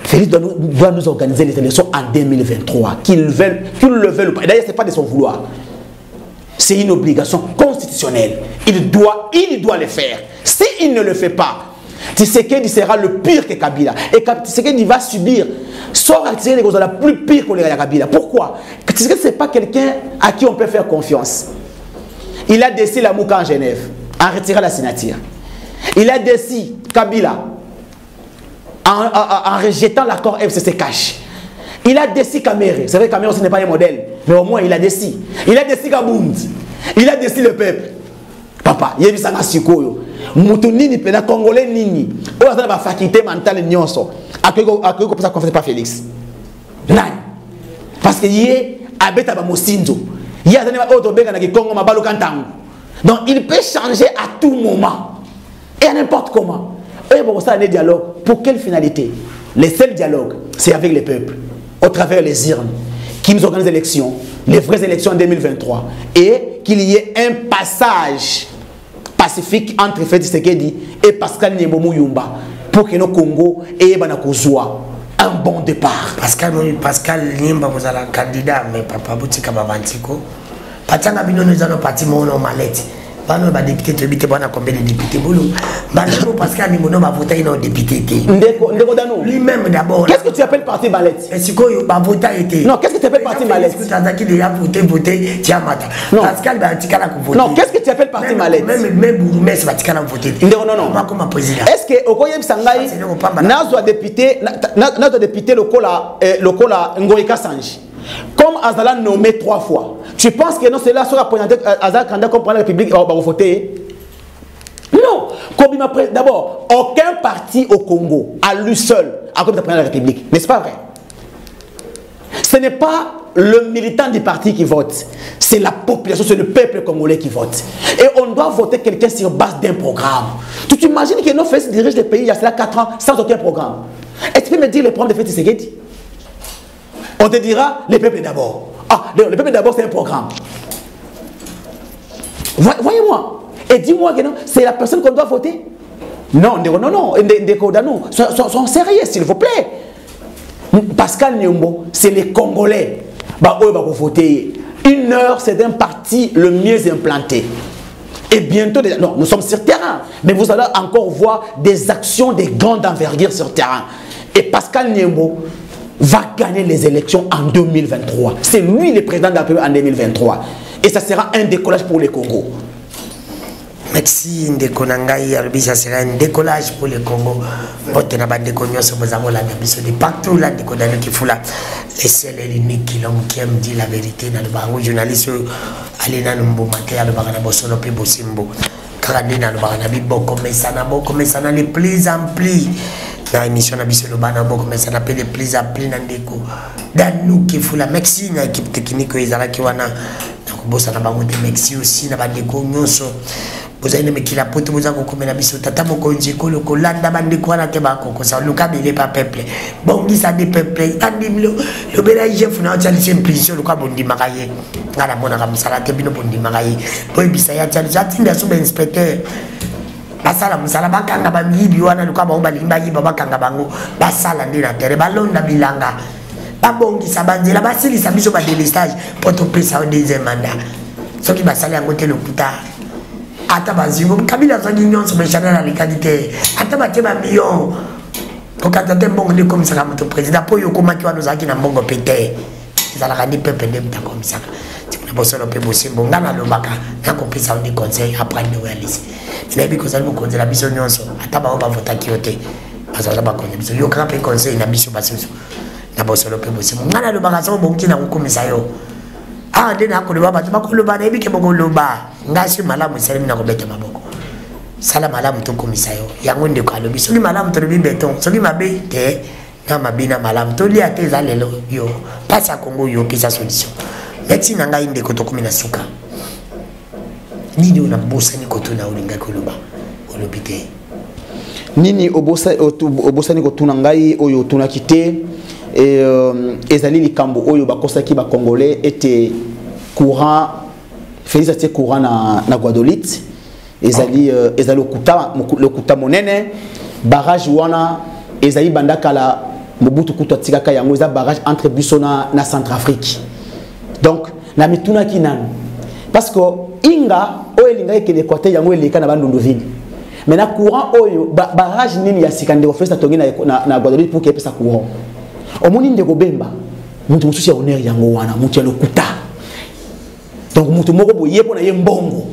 Félix doit nous organiser les élections en 2023, qu'ils le veulent ou pas. D'ailleurs, ce n'est pas de son vouloir. C'est une obligation constitutionnelle. Il doit le faire. S'il ne le fait pas, Tshisekedi sera le pire que Kabila. Et Tshisekedi va subir, soit retirer les choses la plus pire que les Kabila. Pourquoi? Tshisekedi, ce n'est pas quelqu'un à qui on peut faire confiance. Il a décidé la Mouka en Genève, en retirant la signature. Il a décidé Kabila, en rejetant l'accord FCC Cash. Il a décidé Kamere. C'est vrai que Kamere aussi n'est pas un modèle, mais au moins il a décidé. Il a décidé Kabound. Il a décidé le peuple. Papa, il y a eu ça dans Sikoyo. Moutounini, pena Congolais nini. On a la faculté mentale nyonso. À quoi ça confesse pas Félix? Non. Parce que il est abeta ba Mosinzo. Il y a des autres bega qui Congo mabalo kantangu. Donc il peut changer à tout moment et à n'importe comment. Et pour ça, les dialogues, pour quelle finalité? Les seuls dialogues, c'est avec les peuples, au travers les urnes, qui nous organisent les élections, les vraies élections en 2023, et qu'il y ait un passage pacifique entre Félix Tshisekedi et Pascal Niembo Yumba, pour que nos Congo aient un bon départ. Pascal Niemba, vous êtes candidat, mais Papa Boutika Babantiko, Patanga Bino nous allons partir mon malette. Bano ba député te bité bana combien de députés boulot Bano Pascal Nimono va voter non député Ndeko Dano lui-même d'abord. Qu'est-ce que tu appelles parti Balette? Et si quoi ba voter été? Non, qu'est-ce que tu appelles parti Balette? Tu as qui déjà voté Tiamata. Pascal ba tikala ko voter. Non, qu'est-ce que tu appelles parti Balette? Même Bourgmestre va tikala voter. Non. Moi comme président. Est-ce que Okoye Bisangai nazo député le kola Ngoïka Sanji comme Azala nommé 3 fois, tu penses que non, c'est là sera présenté Azala candidat comme président de la République va voter? Non. D'abord, aucun parti au Congo, à lui seul, a comme président de la République. N'est-ce pas vrai? Ce n'est pas le militant du parti qui vote, c'est la population, c'est le peuple congolais qui vote. Et on doit voter quelqu'un sur base d'un programme. Tu t'imagines que nos fils dirigent des pays il y a cela 4 ans sans aucun programme? Et tu peux me dire le programme de Félix Tshisekedi? On te dira, le peuple d'abord. Ah, le peuple d'abord, c'est un programme. Voyez-moi. Et dis-moi que non, c'est la personne qu'on doit voter. Non, soyons sérieux, s'il vous plaît. Pascal Niembo, c'est les Congolais. Bah, eux, bah, vous voter. 1 heure, c'est un parti le mieux implanté. Et bientôt, non, nous sommes sur terrain. Mais vous allez encore voir des actions de grande envergure sur terrain. Et Pascal Niembo va gagner les élections en 2023. C'est lui le président de la République en 2023. Et ça sera un décollage pour le Congo. Merci Ndeko Nangai, ça sera un décollage pour le Congo. Partout là, Ndeko Dano qui fout là. Les seuls et l'unique qui aime dire la vérité dans le barreau. Journaliste, allez dans le matin, à le barreau, Bosono, puis Bosimbo. Carabine dans le barreau, comme ça, les plus amplis. Dans l'émission de Bissolo Banabo, comme ça appelle les plus appelés dans des coups. Dans nous qui font la Mexique, l'équipe technique, ils ont la Kiwana. Donc, boss, on a pas de Mexique aussi, on a des cognos. Vous avez mis qui la pote, vous avez comme la Bissolo, Tata Mokonji, Kolo, Kolanda, Bandekwana, Tebako, ça, le cas, il n'est pas peuplé. Bon, il s'est dépeuplé. Le bélage, il faut une prison, le cas, bon, dit Maraye. À la bonne ramsala, Tebino, bon, dit Maraye. Bon, il s'est dit, inspecteur. Basala musala bakanga bamibi wana luka ba balimba yiba bakanga bango basala ndina tere balonda bilanga babongisa banzela basilisa biso ba délestage poto pesa au deuxième mandat soki basala yango te lokuta ata bazibo kabila zongi nyonso mechana na qualité ata batema million kokata te mbongo ni comme ça comme président po yokoma ki wana zaki na mbongo pété zala kandi pepe de mta comme ça na bosolo pe bosimbo ngana lobaka na kopesa au conseil après de réaliser mais bien que ça nous conseille la biso nyonso ata ba va voter kiote parce que ba connait biso yo quand pe conseil na biso basusu na bosolo pe bosimbo ngana lobaka so bonki na kokomisa yo ah ndena ko loba ba ko loba na ebike bongo loba ngasi malamu selemi na kobeta maboko sala malamu to komisa yo yango ndeko alobi soki malamu to lobi beton soki mabe te na mabina malamu to lia te za lelo yo pasa Congo yo pesa solution merci nanga inde ko to komina suka nini unabosa ni kotuna ulinga koloba olobite nini obosa ni kotuna ngai oyo tuna kite et ezali likambo oyo bakosaki ba congolais était courant Félix atie courant na Guadeloupe ezali le kuta monene barrage wana ezali bandaka la Mobutu kutu atikaka yango eza barrage entre biso na Centrafrique. Donc na mituna ki nanu parce que inga oyo linga ke l'Équateur yango eleka na bandundoville. Mais na courant oyo barrage nini ya sikande ofesa tongi na Guadeloupe pour que pesa courant. Omoni ndeko bemba mutu mususi ya honneur yango wana mutu ya lokuta. Donc mutu moko boye pona ye mbongo.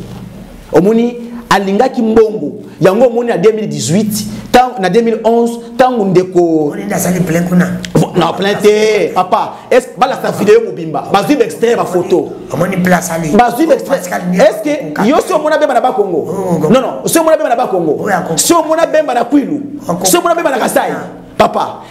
Omoni alingaki mbongo yango omoni na 2018 na 2011 tango ndeko on est dans plein kuna non plein te papa est-ce bala sa vidéo mobimba bazui extrait ba photo omoni place ali bazui extrait est-ce que yo so mona bemba na ba Congo non non so mona bemba na ba Congo so mona bemba na Kwilu so mona bemba na Kasai papa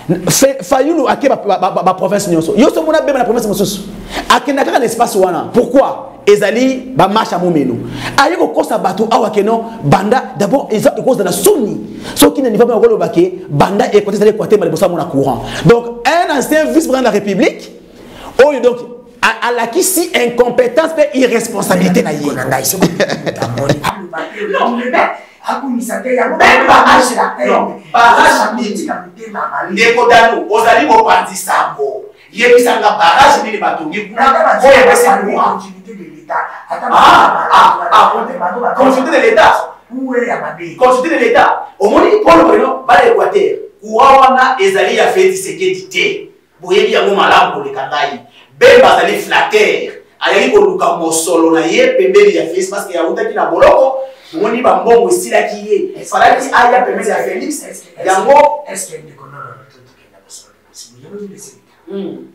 Fayulu ake ba province nyonso yo so mona bemba na province mosusu akenda kaka na espace wana pourquoi ezali ba marche à momeno ayeko kosa bato awakeno banda d'abord eza cause de la sunni so qui ne va pas encore le baquet banda et côté d'aller côté mal mon courant donc un ancien vice-président de la République oh donc à la qui si incompétence et irresponsabilité na yé yebisanga barrage nini batongi kuna oyo bese continuité de l'État continuité de l'État continuité de l'État omoni polo bono bala Équateur kuwana ezali ya Félix Tshisekedi te boyebi yango malamu koleka ngai bemba azali flatteur ayaki koluka mosolo na ye pembeni ya Félix parce que yautaki na boloko omoni bambongo esilaki ye falaki aya pembeni ya Félix yango est-ce que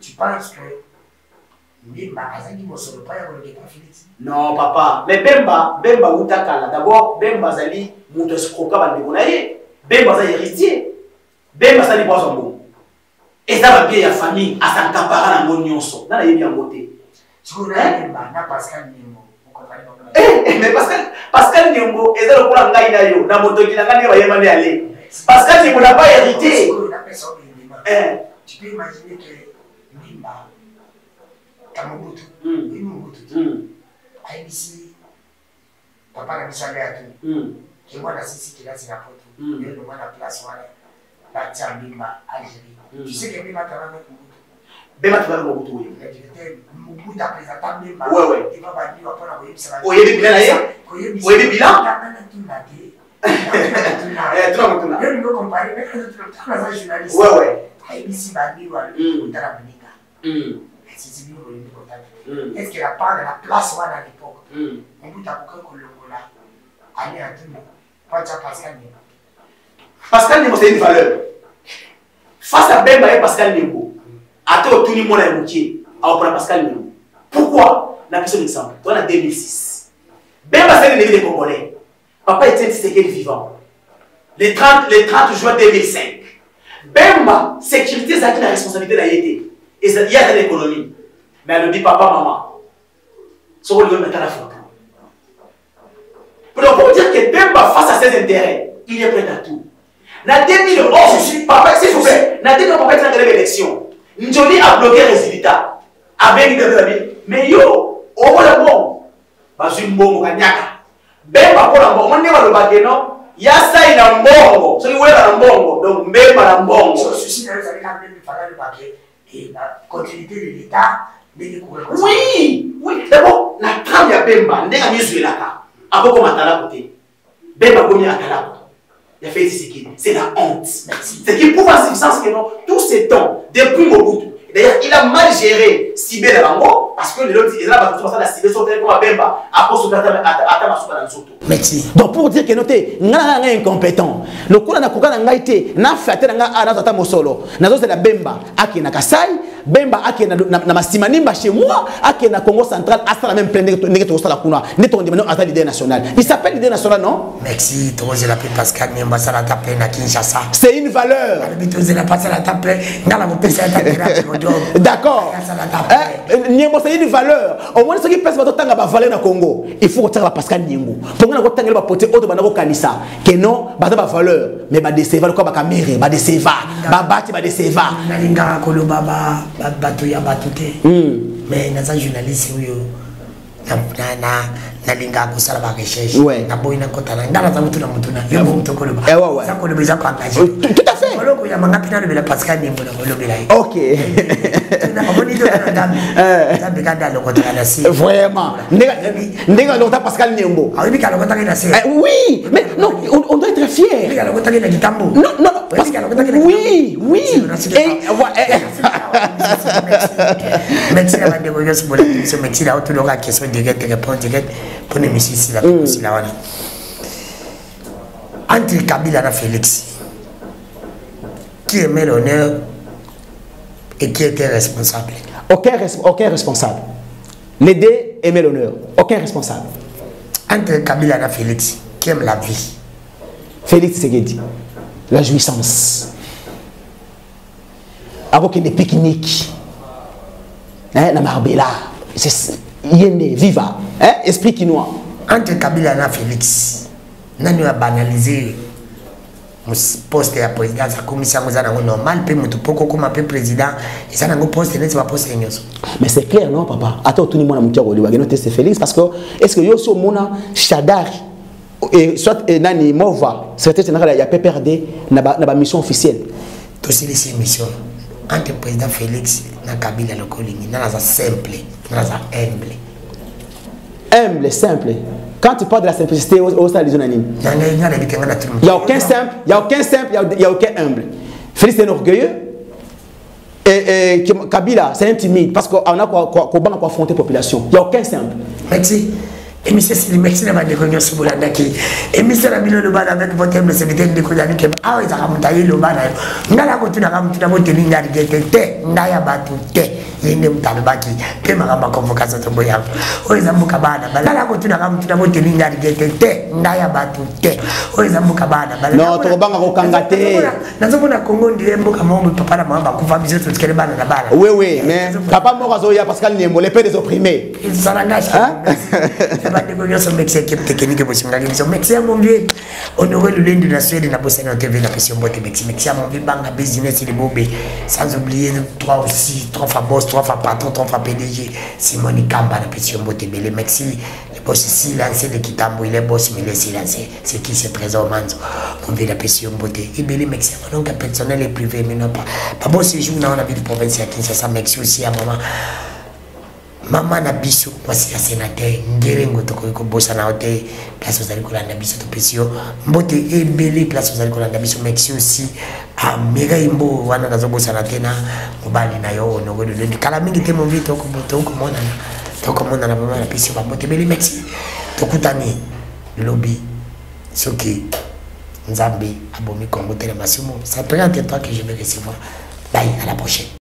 tu penses que Bemba azaki mosolo pa ya koleka Félix? Non papa, mais Bemba utakala d'abord Bemba azali muto escroka bandeko na ye. Bemba azali héritier. Bemba azali boisongo. Et ça va bien ya famille asankapara na ngo nyonso. Na yebi yango te. Siko na Bemba na Pascal Nyembo. Mais Pascal Nyembo ezali lokola ngai na yo na moto ki na ngani ba yema ne aller. Pascal Nyembo n'a pas hérité. Tu peux imaginer que Bemba Kamobutu, IBC, papa na misale ya tu, qui moi na sisi qui là c'est la photo, mais le moi na place voilà, la tia Bemba Algérie. Tu sais que Bemba t'as avec Mobutu. Bemba tu vas avec Mobutu oui. Mobutu a présenté Bemba. Ouais. Il va pas dire après la voyez ça. Oyebi bilan là. Oyebi bilan. Tu vas maintenant. Je ne comparer avec les autres journalistes. Ouais. IBC va dire voilà, on t'a ramené. Est-ce qu'il a pas de la place à l'époque? On peut t'apprendre que le Gola allait à tout le monde. Pas de Pascal Nyembo. Pascal Nyembo, c'est une valeur. Face à Bemba et Pascal Nyembo, à tout le monde a évoqué à Pascal Nyembo. Pourquoi? La question d'exemple. On a 2006. Bemba, c'est l'ennemi des Congolais. Papa était Tshisekedi vivant. Le 30 juin 2005. Bemba, sécurité, c'est la responsabilité de la YT. Et il y a de l'économie. Mais elle dit papa, maman. Ce qu'on lui met à la faute. Pour dire que Bemba, face à ses intérêts, il est prêt à tout. Dans 2011, papa, s'il vous plaît, dans 2011, papa est dans l'élection. Njoli a bloqué les résultats. Avec des mais yo, au moins le bon. Bazumbo, Mokanyaka. Bemba, pour la bon, on n'est pas le baguette, non? Il y a ça, il a un bon. Ce qui est un bon. Donc, Bemba, un bon. Ce souci, vous avez la même faire le baguette. Et la continuité de l'État. Oui, d'abord, la trame de Bemba, on est à Mizuelaka. Après, comme à Talakote, Bemba, comme à Talakote, il a fait Tshisekedi. C'est la honte. C'est qu'il prouve en substance que non, tous ces temps, depuis Mobutu, d'ailleurs, il a mal géré Sibé Labango, parce que les autres, ils ont la Sibé sont comme à Bemba, après ce Merci. Donc, pour dire que noté, nous sommes incompétents. Le coup, on a été, on a fait un solo. Nous avons la Bemba, qui est na Kasai, Bemba, qui est na Massimanimba chez moi, qui est na Congo central, à la même plaine de la Kuna. Nous avons demandé à l'idée nationale. Il s'appelle l'idée nationale, non? Merci, tu as la Pascal Nyembo, ça la tape na Kinshasa. C'est une valeur. Tu as la tape, tu as la tape, D'accord. Niembo c'est une valeur. Au moins ce qui passe votre temps à valeur na Congo. Il faut retirer la Pascal Niembo. Pour que vous va porter autre bana kanisa. Que non, ba valeur, mais ba décevoir quoi ba caméra, ba décevoir, ba bati ba décevoir. Na linga ko lo baba bato ya batute. Mais naza journaliste uyo. Na linga ko sala ba recherche. Na boina ko tana ngala za mutu na mutu na. Yo mutu ko lo ba. Za ko lo beza ko engagé. Tout à fait. Ko ya manga pina le Pascal Niembo na lo bela. OK. Vraiment. Ndega longtemps Pascal Niembo. Oui, mais non, on doit être fier. Non, non, oui, oui. Entre Kabila et Félix, qui aimait l'honneur et qui était responsable? Aucun responsable. Les deux aimaient l'honneur. Aucun responsable. Entre Kabila et Félix, qui aime la vie? Félix Tshisekedi, la jouissance. Avec des pique-niques. La Marbella. Yende, viva. Esprit quinois. Entre Kabila et Félix, nous avons banalisé le poste de président, la commission normal, puis nous avons un président, et ça n'a pas poste, n'est pas poste. Mais c'est clair, non, papa? Attends, tout le monde a c'est Félix, parce que est-ce que yo so mona Chadar et soit nani Mova, secrétaire général, il y a PPRD, na mission officielle. Tout c'est les missions. Entre le président Félix et Kabila le Coligny, na simple, na humble. Humble, simple. Quand tu parles de la simplicité au sein des unanimes, il n'y a aucun simple, il n'y a aucun simple, il n'y a aucun humble. Félix est orgueilleux et Kabila c'est un timide parce qu'on a quoi affronter la population. Il n'y a aucun simple. Merci. Et monsieur Sili, merci d'avoir déconnu ce boulot-là. Et monsieur Ramilo le bal avec votre thème de secrétaire de Kodani qui a été ramontaillé le bal. Ngala continue à ramonter la montée ligne de Naya Batute. Yende mutalubaki pema kama convocation to boya oza mukabana balala ko tuna kama tuna bote linga rigete ndaya batute oza mukabana balala non to banga ko kangate nazomona Kongo ndiye mboka mombe papa na mama kufa biso to tikele bana na bala oui oui mais papa moko azoya Pascal Niembo le père des opprimés salangashi c'est pas de connaissance mais équipe technique bosinga biso merci mon vieux honoré le lundi de la Suède na bossa na TV la pression bote merci mon vieux banga business les bobé sans oublier trois fois boss 3 fois patron, 3 fois PDG, Simone Kamba, la pression beauté, mais les Mexi, les boss silencés, les Kitambo, les boss, mais les silencés, c'est qui ce trésor manzo, on veut la pression beauté, et bien les Mexi, donc personnel et privé, mais non pas. Pas bon, c'est jour dans la ville provinciale à Kinshasa, Mexi aussi à maman. Maman na biso, moi c'est la sénateur, Ngerengo toko bossa na hotel, place aux alcools na biso to pesio, mbote et belé place aux alcools na biso, Mexi aussi à Megaimbo wana na zobossa na tena, mobali na yo no go de kala mingi te mon vie toko mona na maman na pesio, mbote belé Mexi, tokutani lobby, soki Nzambe abomi Congo tele masimo, ça prend un temps que je vais recevoir. Bye, à la prochaine.